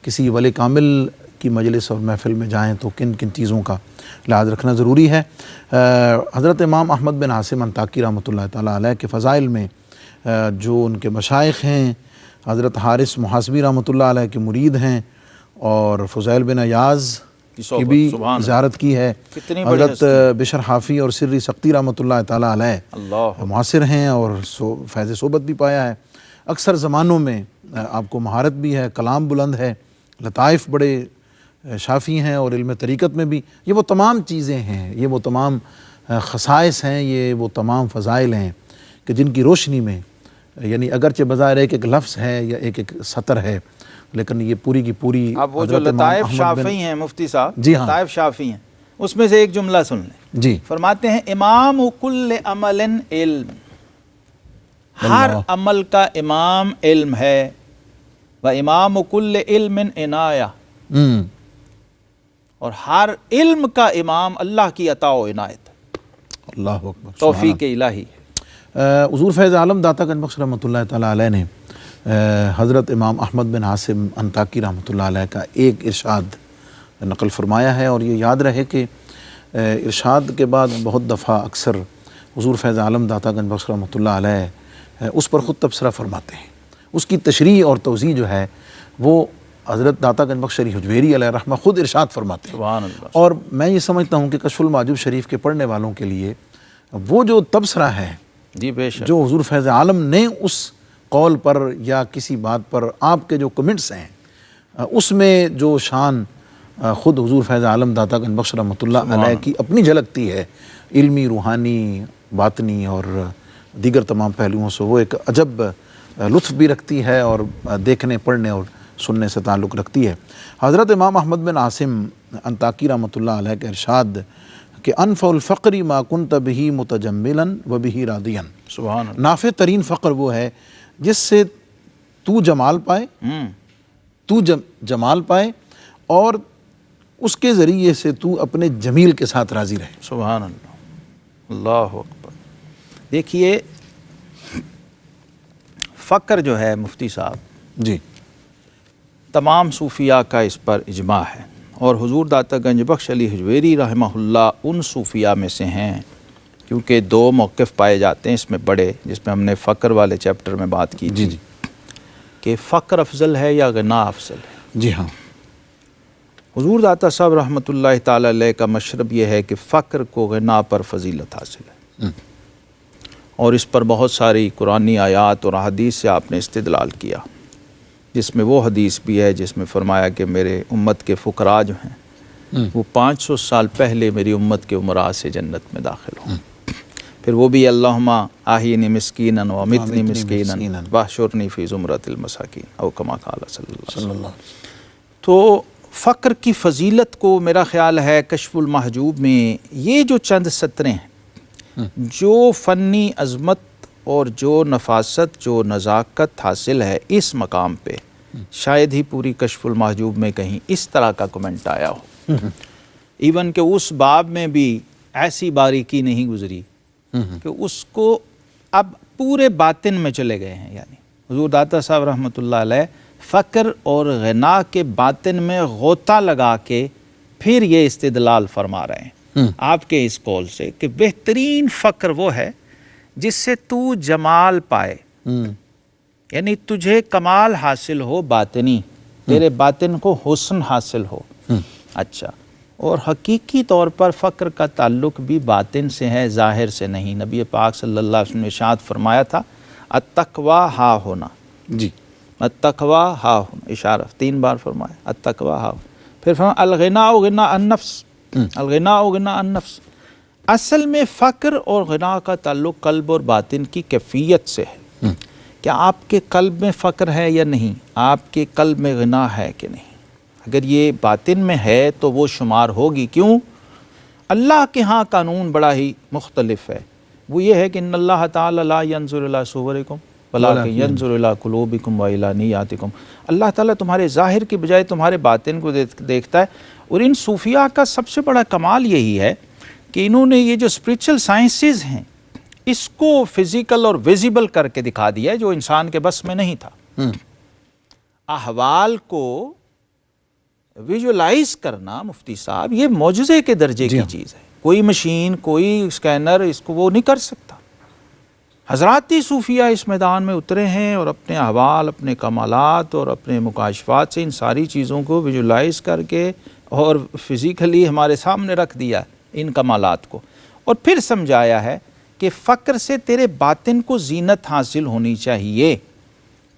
کسی ولی کامل کی مجلس اور محفل میں جائیں تو کن کن چیزوں کا لحاظ رکھنا ضروری ہے۔ حضرت امام احمد بن عاصم انطاکی رحمۃ اللہ تعالیٰ علیہ کے فضائل میں جو ان کے مشائخ ہیں، حضرت حارث محاسبی رحمۃ اللہ علیہ کے مرید ہیں، اور فضیل بن ایاز کی بھی زیارت کی ہے، حضرت بشر حافی اور سری سقطی رحمۃ اللہ تعالیٰ علیہ معاصر ہیں اور فیض صحبت بھی پایا ہے۔ اکثر زمانوں میں آپ کو مہارت بھی ہے، کلام بلند ہے، لطائف بڑے شافی ہیں، اور علم طریقت میں بھی یہ وہ تمام چیزیں ہیں، یہ وہ تمام خصائص ہیں، یہ وہ تمام فضائل ہیں کہ جن کی روشنی میں یعنی اگرچہ بظاہر ایک ایک لفظ ہے یا ایک ایک سطر ہے، لیکن یہ پوری کی پوری اب وہ جو لطائف شافی ہیں مفتی صاحب، جی ہاں، لطائف شافی ہیں، اس میں سے ایک جملہ سن لیں۔ جی، فرماتے ہیں امام کل عمل علم، ہر عمل کا امام علم ہے، و امام کل علم عنایہ، اور ہر علم کا امام اللہ کی عطا و عنایت، اللہ اکبر، توفیق الہی ہے۔ حضور فیض عالم داتا گنج بخش رحمۃ اللہ تعالیٰ علیہ نے حضرت امام احمد بن عاصم انطاکی رحمۃ اللہ علیہ کا ایک ارشاد نقل فرمایا ہے، اور یہ یاد رہے کہ ارشاد کے بعد بہت دفعہ اکثر حضور فیض عالم داتا گنج بخش رحمۃ اللہ علیہ اس پر خود تبصرہ فرماتے ہیں۔ اس کی تشریح اور توضیح جو ہے وہ حضرت داتا گنج بخش شریف حجویری علیہ رحمہ خود ارشاد فرماتے ہیں۔ سبحان اللہ۔ اور میں یہ سمجھتا ہوں کہ کشف المحجوب شریف کے پڑھنے والوں کے لیے وہ جو تبصرہ ہے جی بے شک، جو حضور فیض عالم نے اس قول پر یا کسی بات پر آپ کے جو کمنٹس ہیں اس میں جو شان خود حضور فیض عالم داتا گنج بخش رحمۃ اللہ علیہ کی اپنی جھلکتی ہے، علمی، روحانی، باطنی اور دیگر تمام پہلوؤں سے، وہ ایک عجب لطف بھی رکھتی ہے اور دیکھنے، پڑھنے اور سننے سے تعلق رکھتی ہے۔ حضرت امام احمد بن عاصم انطاکی رحمۃ اللہ علیہ کا ارشاد کہ انفع الفقر ما کنت بہ متجملا و بہ راضیا، سبحان اللہ، نافع ترین فقر وہ ہے جس سے تو جمال پائے، تو جمال پائے اور اس کے ذریعے سے تو اپنے جمیل کے ساتھ راضی رہے۔ سبحان اللہ، اللہ اکبر۔ دیکھیے فقر جو ہے مفتی صاحب، جی، تمام صوفیاء کا اس پر اجماع ہے، اور حضور داتا گنج بخش علی حجویری رحمہ اللہ ان صوفیاء میں سے ہیں، کیونکہ دو موقف پائے جاتے ہیں اس میں بڑے، جس میں ہم نے فقر والے چیپٹر میں بات کی تھی، کہ فقر افضل ہے یا غنا افضل ہے۔ جی ہاں، حضور داتا صاحب رحمۃ اللہ تعالی علیہ کا مشرب یہ ہے کہ فقر کو غنا پر فضیلت حاصل ہے، اور اس پر بہت ساری قرآنی آیات اور احادیث سے آپ نے استدلال کیا، جس میں وہ حدیث بھی ہے جس میں فرمایا کہ میرے امت کے فقراء جو ہیں وہ 500 سال پہلے میری امت کے عمراء سے جنت میں داخل ہوں۔ پھر وہ بھی اللہم آہینی مسکینا و امتنی مسکینا واحشرنی فی زمرۃ المساکین، او کما قال صلی اللہ علیہ وسلم۔ تو فقر کی فضیلت کو میرا خیال ہے کشف المحجوب میں یہ جو چند سطریں ہیں، جو فنی عظمت اور جو نفاست، جو نزاکت حاصل ہے اس مقام پہ، شاید ہی پوری کشف المحجوب میں کہیں اس طرح کا کمنٹ آیا ہو، ایون کہ اس باب میں بھی ایسی باریکی نہیں گزری کہ اس کو اب پورے باطن میں چلے گئے ہیں، یعنی حضور داتا صاحب رحمۃ اللہ علیہ فقر اور غنا کے باطن میں غوطہ لگا کے پھر یہ استدلال فرما رہے ہیں آپ کے اس قول سے کہ بہترین فقر وہ ہے جس سے تو جمال پائے، یعنی تجھے کمال حاصل ہو باطنی، تیرے باطن کو حسن حاصل ہو۔ اچھا، اور حقیقی طور پر فقر کا تعلق بھی باطن سے ہے، ظاہر سے نہیں۔ نبی پاک صلی اللہ علیہ وسلم نے ارشاد فرمایا تھا التقویٰ ہا ہونا، جی، التقویٰ ہا ہونا، اشارہ 3 بار فرمایا التقویٰ ہا ہونا، پھر فرمایا الغناء غنا النفس، الغناء غنا النفس۔ اصل میں فقر اور غنا کا تعلق قلب اور باطن کی کیفیت سے ہے، کیا آپ کے قلب میں فقر ہے یا نہیں، آپ کے قلب میں غنا ہے کہ نہیں۔ اگر یہ باطن میں ہے تو وہ شمار ہوگی، کیوں؟ اللہ کے ہاں قانون بڑا ہی مختلف ہے، وہ یہ ہے کہ ان اللہ تعالی لا ینظر الی صورکم ولکن ینظر الی قلوبکم و الی نیاتکم، اللہ تعالیٰ تمہارے ظاہر کی بجائے تمہارے باطن کو دیکھتا ہے۔ اور ان صوفیاء کا سب سے بڑا کمال یہی ہے کہ انہوں نے یہ جو اسپریچول سائنسز ہیں اس کو فزیکل اور ویزیبل کر کے دکھا دیا ہے، جو انسان کے بس میں نہیں تھا۔ احوال کو ویژولائز کرنا مفتی صاحب یہ معجزے کے درجے کی چیز ہے. کوئی مشین، کوئی اسکینر اس کو وہ نہیں کر سکتا. حضرات صوفیہ اس میدان میں اترے ہیں اور اپنے احوال، اپنے کمالات اور اپنے مکاشفات سے ان ساری چیزوں کو ویژولائز کر کے اور فزیکلی ہمارے سامنے رکھ دیا ان کمالات کو، اور پھر سمجھایا ہے کہ فقر سے تیرے باطن کو زینت حاصل ہونی چاہیے.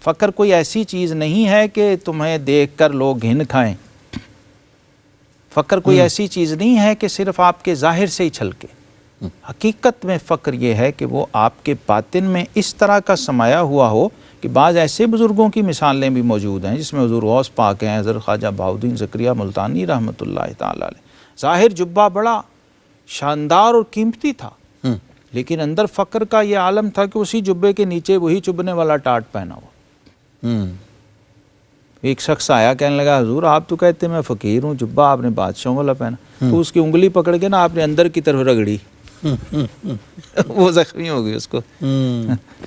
فقر کوئی ایسی چیز نہیں ہے کہ تمہیں دیکھ کر لوگ گھن کھائیں. فقر کوئی ایسی چیز نہیں ہے کہ صرف آپ کے ظاہر سے ہی چھلکے. حقیقت میں فقر یہ ہے کہ وہ آپ کے باطن میں اس طرح کا سمایا ہوا ہو کہ بعض ایسے بزرگوں کی مثالیں بھی موجود ہیں جس میں حضور غوث پاک ہیں، حضرت خواجہ بہاؤالدین زکریا ملتانی رحمۃ اللہ تعالی علیہ. ظاہر جبہ بڑا شاندار اور قیمتی تھا، لیکن اندر فقر کا یہ عالم تھا کہ اسی جبے کے نیچے وہی چبھنے والا ٹاٹ پہنا ہوا. ایک شخص آیا کہنے لگا حضور آپ تو کہتے میں فقیر ہوں، جبہ آپ نے بادشاہوں والا پہنا. تو اس کی انگلی پکڑ کے نا آپ نے اندر کی طرف رگڑی، وہ زخمی ہو گئی. اس کو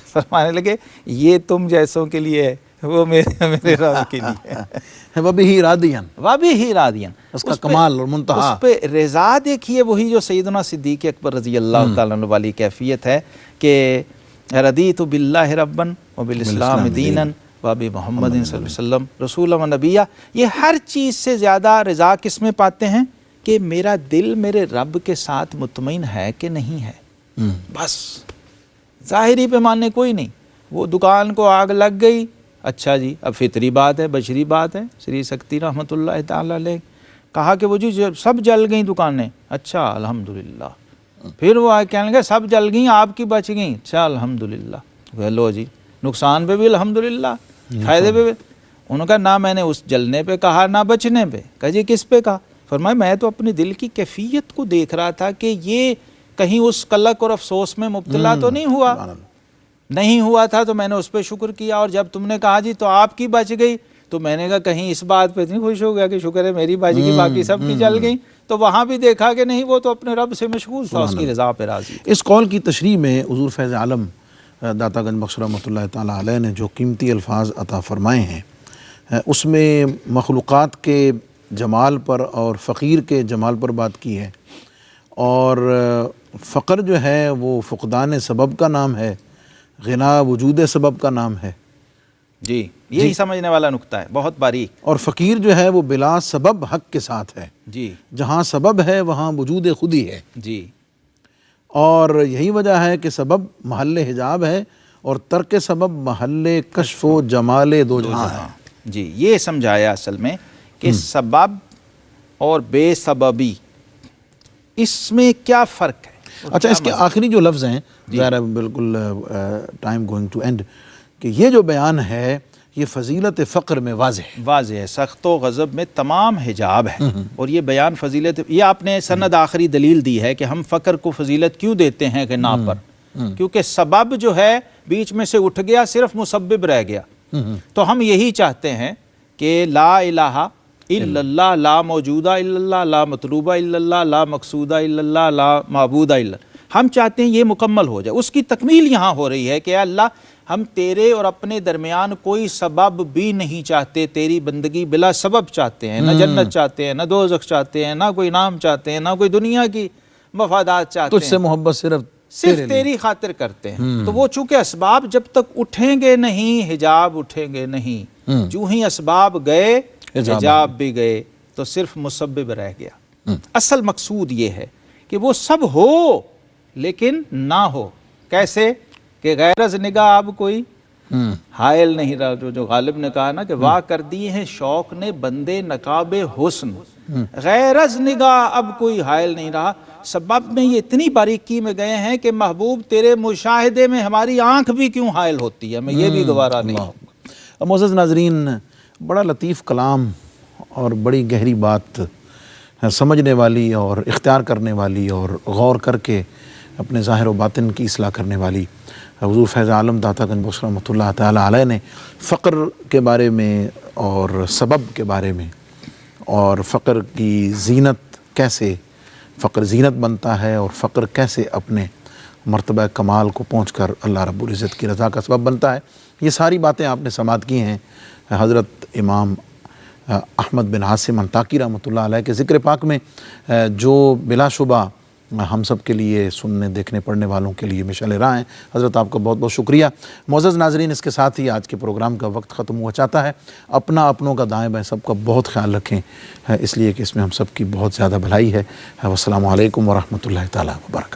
فرمانے لگے یہ تم جیسوں کے لیے ہے، وہ میرے رب کے لیے ہے. وَبِهِ رَاضِيًا، وَبِهِ رَاضِيًا، اس کا کمال اور منتہا. اس پہ رضا دیکھیے، وہی جو سیدنا صدیق اکبر رضی اللہ تعالیٰ عنہ والی کیفیت ہے کہ رضیت باللہ ربا وبالاسلام دینا وبی محمد صلی اللہ علیہ وسلم رسولا و نبیہ. یہ ہر چیز سے زیادہ رضا کس میں پاتے ہیں کہ میرا دل میرے رب کے ساتھ مطمئن ہے کہ نہیں ہے. بس ظاہری پیمانے کوئی نہیں. وہ دکان کو آگ لگ گئی، اچھا جی اب فطری بات ہے، بشری بات ہے. سری سکتی رحمۃ اللہ تعالی علیہ کہا کہ وہ جی سب جل گئیں دکانیں، اچھا الحمدللہ. پھر وہ آئے کہنے لگے سب جل گئیں آپ کی بچ گئیں، اچھا الحمدللہ. لو جی نقصان پہ بھی الحمدللہ، فائدے پہ بھی. انہوں نے کہا نہ میں نے اس جلنے پہ کہا نہ بچنے پہ. کہا جی کس پہ کہا؟ فرمایا میں تو اپنے دل کی کیفیت کو دیکھ رہا تھا کہ یہ کہیں اس قلق اور افسوس میں مبتلا تو نہیں ہوا. نہیں ہوا تھا تو میں نے اس پہ شکر کیا، اور جب تم نے کہا جی تو آپ کی بچ گئی تو میں نے کہا کہیں اس بات پہ نہیں خوش ہو گیا کہ شکر ہے میری بچ گئی باقی سب کی جل گئی. تو وہاں بھی دیکھا کہ نہیں، وہ تو اپنے رب سے مشغول تھا، اس کی رضا پہ راضی. اس قول کی تشریح میں حضور فیض عالم داتا گنج بخش رحمۃ اللہ تعالیٰ علیہ نے جو قیمتی الفاظ عطا فرمائے ہیں اس میں مخلوقات کے جمال پر اور فقیر کے جمال پر بات کی ہے. اور فقر جو ہے وہ فقدان سبب کا نام ہے، غنا وجود سبب کا نام ہے. جی یہی سمجھنے والا نقطہ ہے، بہت باریک. اور فقیر جو ہے وہ بلا سبب حق کے ساتھ ہے. جی جہاں سبب ہے وہاں وجود خودی ہے. جی اور یہی وجہ ہے کہ سبب محل حجاب ہے اور ترک سبب محل کشف و جمال دو جہاں ہے. جی یہ سمجھایا اصل میں کہ سبب اور بے سببی اس میں کیا فرق ہے. اچھا اس کے آخری جو لفظ ہیں ظاہر ہے بالکل ٹائم گوئنگ ٹو اینڈ، کہ یہ جو بیان ہے یہ فضیلت فقر میں واضح ہے. سخت و غضب میں تمام حجاب ہے. اور یہ بیان فضیلت، یہ آپ نے سند آخری دلیل دی ہے کہ ہم فقر کو فضیلت کیوں دیتے ہیں کہ نا پر، کیونکہ سبب جو ہے بیچ میں سے اٹھ گیا، صرف مسبب رہ گیا. تو ہم یہی چاہتے ہیں کہ لا الہ الا اللہ، لا موجودہ الا اللہ، لا مطلوبہ الا اللہ، لا مقصودہ الا اللہ، لا معبودہ الا اللہ. ہم چاہتے ہیں یہ مکمل ہو جائے. اس کی تکمیل یہاں ہو رہی ہے کہ اے اللہ ہم تیرے اور اپنے درمیان کوئی سبب بھی نہیں چاہتے، تیری بندگی بلا سبب چاہتے ہیں. نہ جنت چاہتے ہیں، نہ دوزخ چاہتے ہیں، نہ کوئی انعام چاہتے ہیں، نہ کوئی دنیا کی مفادات چاہتے ہیں. تجھ سے محبت صرف تیری خاطر کرتے ہیں. تو وہ چونکہ اسباب جب تک اٹھیں گے نہیں، حجاب اٹھیں گے نہیں. جو ہی اسباب گئے حجاب بھی گئے، تو صرف مسبب رہ گیا. اصل مقصود یہ ہے کہ وہ سب ہو لیکن نہ ہو. کیسے کہ غیرز نگاہ اب کوئی حائل نہیں رہا. جو غالب نے کہا نا کہ واہ کر دیے ہیں شوق نے بندے نقاب حسن، غیرز نگاہ اب کوئی حائل نہیں رہا. سبب میں یہ اتنی باریکی میں گئے ہیں کہ محبوب تیرے مشاہدے میں ہماری آنکھ بھی کیوں حائل ہوتی ہے، ہمیں یہ بھی گوارا نہیں. معزز ناظرین، بڑا لطیف کلام اور بڑی گہری بات سمجھنے والی اور اختیار کرنے والی اور غور کر کے اپنے ظاہر و باطن کی اصلاح کرنے والی حضور فیض عالم داتا گنج بخش رحمۃ اللہ تعالیٰ علیہ نے فقر کے بارے میں اور سبب کے بارے میں اور فقر کی زینت، کیسے فقر زینت بنتا ہے اور فقر کیسے اپنے مرتبہ کمال کو پہنچ کر اللہ رب العزت کی رضا کا سبب بنتا ہے، یہ ساری باتیں آپ نے سماعت کی ہیں حضرت امام احمد بن عاصم انطاکی رحمۃ اللہ علیہ کے ذکر پاک میں جو بلا شبہ ہم سب کے لیے سننے دیکھنے پڑھنے والوں کے لیے مشعل راہ ہیں. حضرت آپ کا بہت بہت شکریہ. معزز ناظرین، اس کے ساتھ ہی آج کے پروگرام کا وقت ختم ہوا چاہتا ہے. اپنوں کا دائیں بائیں سب کا بہت خیال رکھیں، اس لیے کہ اس میں ہم سب کی بہت زیادہ بھلائی ہے. والسلام علیکم ورحمۃ اللہ تعالیٰ وبرکاتہ.